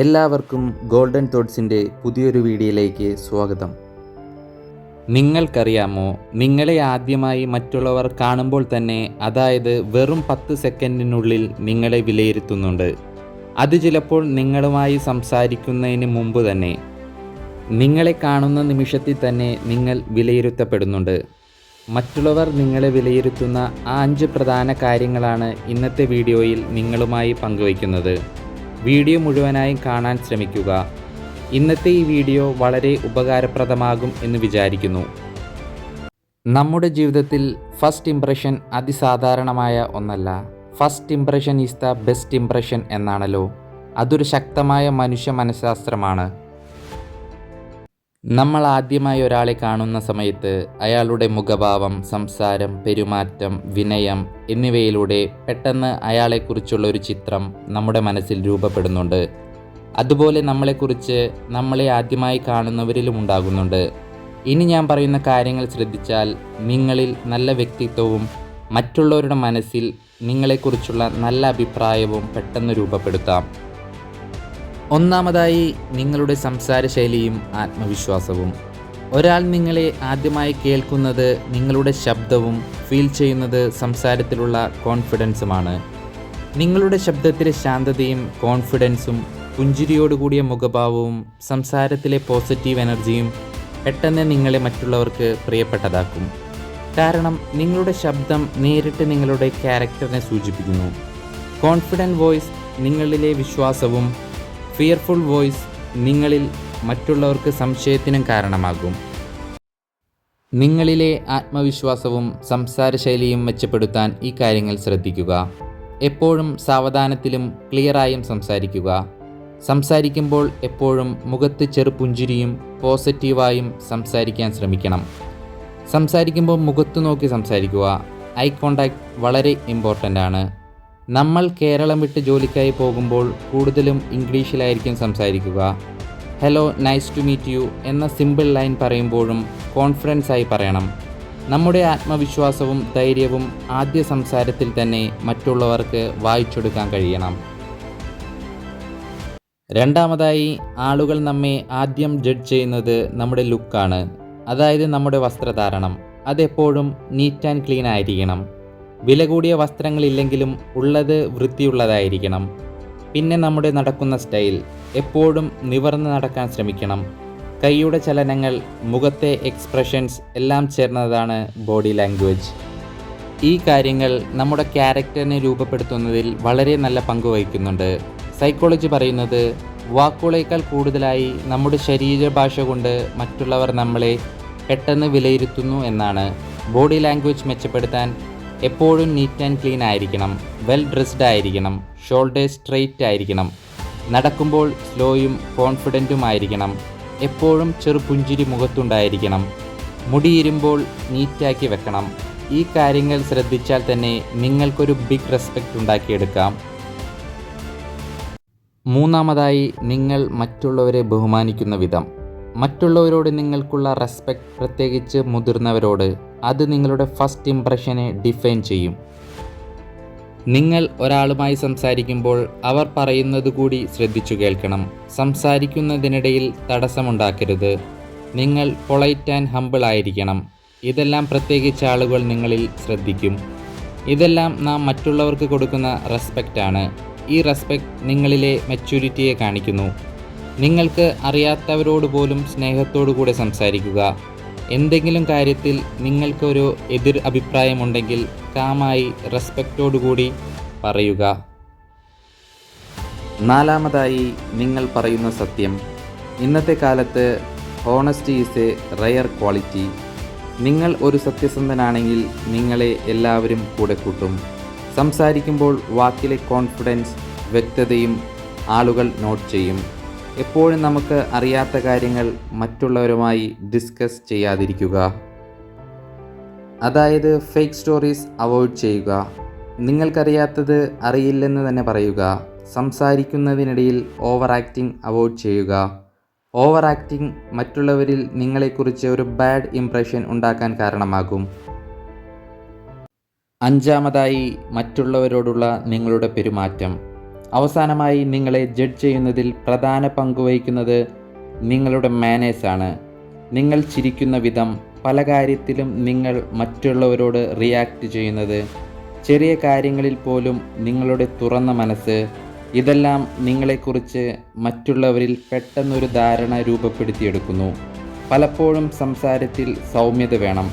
എല്ലാവർക്കും ഗോൾഡൻ തോട്ട്സിൻ്റെ പുതിയൊരു വീഡിയോയിലേക്ക് സ്വാഗതം. നിങ്ങൾക്കറിയാമോ, നിങ്ങളെ ആദ്യമായി മറ്റുള്ളവർ കാണുമ്പോൾ തന്നെ, അതായത് വെറും 10 സെക്കൻഡിനുള്ളിൽ നിങ്ങളെ വിലയിരുത്തുന്നുണ്ട്. അത് ചിലപ്പോൾ നിങ്ങളുമായി സംസാരിക്കുന്നതിന് മുമ്പ് തന്നെ. നിങ്ങളെ കാണുന്ന നിമിഷത്തിൽ തന്നെ നിങ്ങൾ വിലയിരുത്തപ്പെടുന്നുണ്ട്. മറ്റുള്ളവർ നിങ്ങളെ വിലയിരുത്തുന്ന ആ 5 പ്രധാന കാര്യങ്ങളാണ് ഇന്നത്തെ വീഡിയോയിൽ നിങ്ങളുമായി പങ്കുവയ്ക്കുന്നത്. വീഡിയോ മുഴുവനായും കാണാൻ ശ്രമിക്കുക. ഇന്നത്തെ ഈ വീഡിയോ വളരെ ഉപകാരപ്രദമാകും എന്ന് വിചാരിക്കുന്നു. നമ്മുടെ ജീവിതത്തിൽ ഫസ്റ്റ് ഇംപ്രഷൻ അതിസാധാരണമായ ഒന്നല്ല. First impression is the best impression എന്നാണല്ലോ. അതൊരു ശക്തമായ മനുഷ്യ മനഃശാസ്ത്രമാണ്. നമ്മൾ ആദ്യമായി ഒരാളെ കാണുന്ന സമയത്ത് അയാളുടെ മുഖഭാവം, സംസാരം, പെരുമാറ്റം, വിനയം എന്നിവയിലൂടെ പെട്ടെന്ന് അയാളെക്കുറിച്ചുള്ള ഒരു ചിത്രം നമ്മുടെ മനസ്സിൽ രൂപപ്പെടുന്നുണ്ട്. അതുപോലെ നമ്മളെക്കുറിച്ച് നമ്മളെ ആദ്യമായി കാണുന്നവരിലും ഉണ്ടാകുന്നുണ്ട്. ഇനി ഞാൻ പറയുന്ന കാര്യങ്ങൾ ശ്രദ്ധിച്ചാൽ നിങ്ങളിൽ നല്ല വ്യക്തിത്വവും മറ്റുള്ളവരുടെ മനസ്സിൽ നിങ്ങളെക്കുറിച്ചുള്ള നല്ല അഭിപ്രായവും പെട്ടെന്ന് രൂപപ്പെടുത്താം. ഒന്നാമതായി, നിങ്ങളുടെ സംസാര ശൈലിയും ആത്മവിശ്വാസവും. ഒരാൾ നിങ്ങളെ ആദ്യമായി കേൾക്കുന്നത് നിങ്ങളുടെ ശബ്ദവും ഫീൽ ചെയ്യുന്നത് സംസാരത്തിലുള്ള കോൺഫിഡൻസുമാണ്. നിങ്ങളുടെ ശബ്ദത്തിലെ ശാന്തതയും കോൺഫിഡൻസും, പുഞ്ചിരിയോടുകൂടിയ മുഖഭാവവും, സംസാരത്തിലെ പോസിറ്റീവ് എനർജിയും പെട്ടെന്ന് നിങ്ങളെ മറ്റുള്ളവർക്ക് പ്രിയപ്പെട്ടതാക്കും. കാരണം നിങ്ങളുടെ ശബ്ദം നേരിട്ട് നിങ്ങളുടെ ക്യാരക്ടറിനെ സൂചിപ്പിക്കുന്നു. കോൺഫിഡൻറ്റ് വോയിസ് നിങ്ങളിലെ വിശ്വാസവും, ഫിയർഫുൾ വോയിസ് നിങ്ങളിൽ മറ്റുള്ളവർക്ക് സംശയത്തിനും കാരണമാകും. നിങ്ങളിലെ ആത്മവിശ്വാസവും സംസാര ശൈലിയും മെച്ചപ്പെടുത്താൻ ഈ കാര്യങ്ങൾ ശ്രദ്ധിക്കുക. എപ്പോഴും സാവധാനത്തിലും ക്ലിയറായും സംസാരിക്കുക. സംസാരിക്കുമ്പോൾ എപ്പോഴും മുഖത്ത് ചെറുപുഞ്ചിരിയും പോസിറ്റീവായും സംസാരിക്കാൻ ശ്രമിക്കണം. സംസാരിക്കുമ്പോൾ മുഖത്ത് നോക്കി സംസാരിക്കുക. ഐ കോണ്ടാക്ട് വളരെ ഇമ്പോർട്ടൻ്റ് ആണ്. നമ്മൾ കേരളം വിട്ട് ജോലിക്കായി പോകുമ്പോൾ കൂടുതലും ഇംഗ്ലീഷിലായിരിക്കും സംസാരിക്കുക. Hello, nice to meet you എന്ന സിമ്പിൾ ലൈൻ പറയുമ്പോഴും കോൺഫിഡൻസ് ആയി പറയണം. നമ്മുടെ ആത്മവിശ്വാസവും ധൈര്യവും ആദ്യ സംസാരത്തിൽ തന്നെ മറ്റുള്ളവർക്ക് വായിച്ചെടുക്കാൻ കഴിയണം. രണ്ടാമതായി, ആളുകൾ നമ്മെ ആദ്യം ജഡ്ജ് ചെയ്യുന്നത് നമ്മുടെ ലുക്കാണ്. അതായത് നമ്മുടെ വസ്ത്രധാരണം. അതെപ്പോഴും നീറ്റ് ആൻഡ് ക്ലീൻ ആയിരിക്കണം. വില കൂടിയ വസ്ത്രങ്ങളില്ലെങ്കിലും ഉള്ളത് വൃത്തിയുള്ളതായിരിക്കണം. പിന്നെ നമ്മുടെ നടക്കുന്ന സ്റ്റൈൽ. എപ്പോഴും നിവർന്ന് നടക്കാൻ ശ്രമിക്കണം. കൈയുടെ ചലനങ്ങൾ, മുഖത്തെ എക്സ്പ്രഷൻസ് എല്ലാം ചേർന്നതാണ് ബോഡി ലാംഗ്വേജ്. ഈ കാര്യങ്ങൾ നമ്മുടെ ക്യാരക്ടറിനെ രൂപപ്പെടുത്തുന്നതിൽ വളരെ നല്ല പങ്ക് വഹിക്കുന്നുണ്ട്. സൈക്കോളജി പറയുന്നത് വാക്കുകളേക്കാൾ കൂടുതലായി നമ്മുടെ ശരീരഭാഷ കൊണ്ട് മറ്റുള്ളവർ നമ്മളെ പെട്ടെന്ന് വിലയിരുത്തുന്നു എന്നാണ്. ബോഡി ലാംഗ്വേജ് മെച്ചപ്പെടുത്താൻ എപ്പോഴും നീറ്റ് ആൻഡ് ക്ലീൻ ആയിരിക്കണം. വെൽ ഡ്രസ്ഡ് ആയിരിക്കണം. ഷോൾഡേഴ്സ് സ്ട്രെയിറ്റ് ആയിരിക്കണം. നടക്കുമ്പോൾ സ്ലോയും കോൺഫിഡൻറ്റും ആയിരിക്കണം. എപ്പോഴും ചെറുപുഞ്ചിരി മുഖത്തുണ്ടായിരിക്കണം. മുടിയിരുമ്പോൾ നീറ്റാക്കി വെക്കണം. ഈ കാര്യങ്ങൾ ശ്രദ്ധിച്ചാൽ തന്നെ നിങ്ങൾക്കൊരു ബിഗ് റെസ്പെക്റ്റ് ഉണ്ടാക്കിയെടുക്കാം. മൂന്നാമതായി, നിങ്ങൾ മറ്റുള്ളവരെ ബഹുമാനിക്കുന്ന വിധം. മറ്റുള്ളവരോട് നിങ്ങൾക്കുള്ള റെസ്പെക്റ്റ്, പ്രത്യേകിച്ച് മുതിർന്നവരോട്, അത് നിങ്ങളുടെ ഫസ്റ്റ് ഇംപ്രഷനെ ഡിഫൈൻ ചെയ്യും. നിങ്ങൾ ഒരാളുമായി സംസാരിക്കുമ്പോൾ അവർ പറയുന്നത് കൂടി ശ്രദ്ധിച്ചു കേൾക്കണം. സംസാരിക്കുന്നതിനിടയിൽ തടസ്സമുണ്ടാക്കരുത്. നിങ്ങൾ പൊളൈറ്റ് ആൻഡ് ഹമ്പിൾ ആയിരിക്കണം. ഇതെല്ലാം പ്രത്യേകിച്ച് ആളുകൾ നിങ്ങളിൽ ശ്രദ്ധിക്കും. ഇതെല്ലാം നാം മറ്റുള്ളവർക്ക് കൊടുക്കുന്ന റെസ്പെക്റ്റാണ്. ഈ റെസ്പെക്റ്റ് നിങ്ങളിലെ മെച്യൂരിറ്റിയെ കാണിക്കുന്നു. നിങ്ങൾക്ക് അറിയാത്തവരോട് പോലും സ്നേഹത്തോടു കൂടെ സംസാരിക്കുക. എന്തെങ്കിലും കാര്യത്തിൽ നിങ്ങൾക്കൊരു എതിർ അഭിപ്രായമുണ്ടെങ്കിൽ കാമായി റെസ്പെക്റ്റോടുകൂടി പറയുക. നാലാമതായി, നിങ്ങൾ പറയുന്ന സത്യം. ഇന്നത്തെ കാലത്ത് honesty is A rare quality. നിങ്ങൾ ഒരു സത്യസന്ധനാണെങ്കിൽ നിങ്ങളെ എല്ലാവരും കൂടെ കൂട്ടും. സംസാരിക്കുമ്പോൾ വാക്കിലെ കോൺഫിഡൻസ്, വ്യക്തതയും ആളുകൾ നോട്ട് ചെയ്യും. എപ്പോഴും നമുക്ക് അറിയാത്ത കാര്യങ്ങൾ മറ്റുള്ളവരുമായി ഡിസ്കസ് ചെയ്യാതിരിക്കുക. അതായത് ഫേക്ക് സ്റ്റോറീസ് അവോയ്ഡ് ചെയ്യുക. നിങ്ങൾക്കറിയാത്തത് അറിയില്ലെന്ന് തന്നെ പറയുക. സംസാരിക്കുന്നതിനിടയിൽ ഓവർ ആക്ടിങ് അവോയ്ഡ് ചെയ്യുക. ഓവർ ആക്ടിങ് മറ്റുള്ളവരിൽ നിങ്ങളെക്കുറിച്ച് ഒരു ബാഡ് ഇംപ്രഷൻ ഉണ്ടാക്കാൻ കാരണമാകും. അഞ്ചാമതായി, മറ്റുള്ളവരോടുള്ള നിങ്ങളുടെ പെരുമാറ്റം. അവസാനമായി നിങ്ങളെ ജഡ്ജ് ചെയ്യുന്നതിൽ പ്രധാന പങ്കുവഹിക്കുന്നത് നിങ്ങളുടെ മാനേഴ്സാണ്. നിങ്ങൾ ചിരിക്കുന്ന വിധം, പല കാര്യത്തിലും നിങ്ങൾ മറ്റുള്ളവരോട് റിയാക്ട് ചെയ്യുന്നത്, ചെറിയ കാര്യങ്ങളിൽ പോലും നിങ്ങളുടെ തുറന്ന മനസ്സ്, ഇതെല്ലാം നിങ്ങളെക്കുറിച്ച് മറ്റുള്ളവരിൽ പെട്ടെന്നൊരു ധാരണ രൂപപ്പെടുത്തിയെടുക്കുന്നു. പലപ്പോഴും സംസാരത്തിൽ സൗമ്യത വേണം.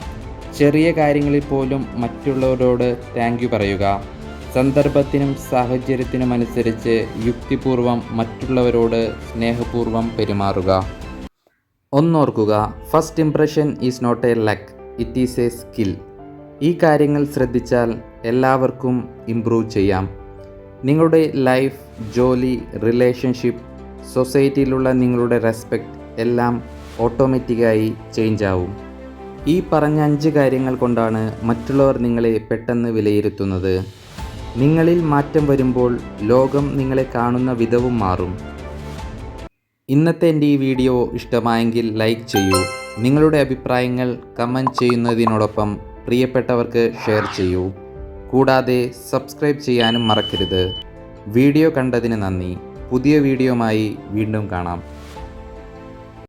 ചെറിയ കാര്യങ്ങളിൽ പോലും മറ്റുള്ളവരോട് താങ്ക് യു പറയുക. സന്ദർഭത്തിനും സാഹചര്യത്തിനും അനുസരിച്ച് യുക്തിപൂർവം മറ്റുള്ളവരോട് സ്നേഹപൂർവം പെരുമാറുക. ഒന്നോർക്കുക, first impression is not a luck, it is a skill. ഈ കാര്യങ്ങൾ ശ്രദ്ധിച്ചാൽ എല്ലാവർക്കും ഇംപ്രൂവ് ചെയ്യാം. നിങ്ങളുടെ ലൈഫ്, ജോലി, റിലേഷൻഷിപ്പ്, സൊസൈറ്റിയിലുള്ള നിങ്ങളുടെ റെസ്പെക്റ്റ് എല്ലാം ഓട്ടോമാറ്റിക്കായി ചേഞ്ച് ആവും. ഈ പറഞ്ഞ 5 കാര്യങ്ങൾ കൊണ്ടാണ് മറ്റുള്ളവർ നിങ്ങളെ പെട്ടെന്ന് വിലയിരുത്തുന്നത്. നിങ്ങളിൽ മാറ്റം വരുമ്പോൾ ലോകം നിങ്ങളെ കാണുന്ന വിധവും മാറും. ഇന്നത്തെ എൻ്റെ ഈ വീഡിയോ ഇഷ്ടമായെങ്കിൽ ലൈക്ക് ചെയ്യൂ. നിങ്ങളുടെ അഭിപ്രായങ്ങൾ കമൻറ്റ് ചെയ്യുന്നതിനോടൊപ്പം പ്രിയപ്പെട്ടവർക്ക് ഷെയർ ചെയ്യൂ. കൂടാതെ സബ്സ്ക്രൈബ് ചെയ്യാനും മറക്കരുത്. വീഡിയോ കണ്ടതിന് നന്ദി. പുതിയ വീഡിയോയുമായി വീണ്ടും കാണാം.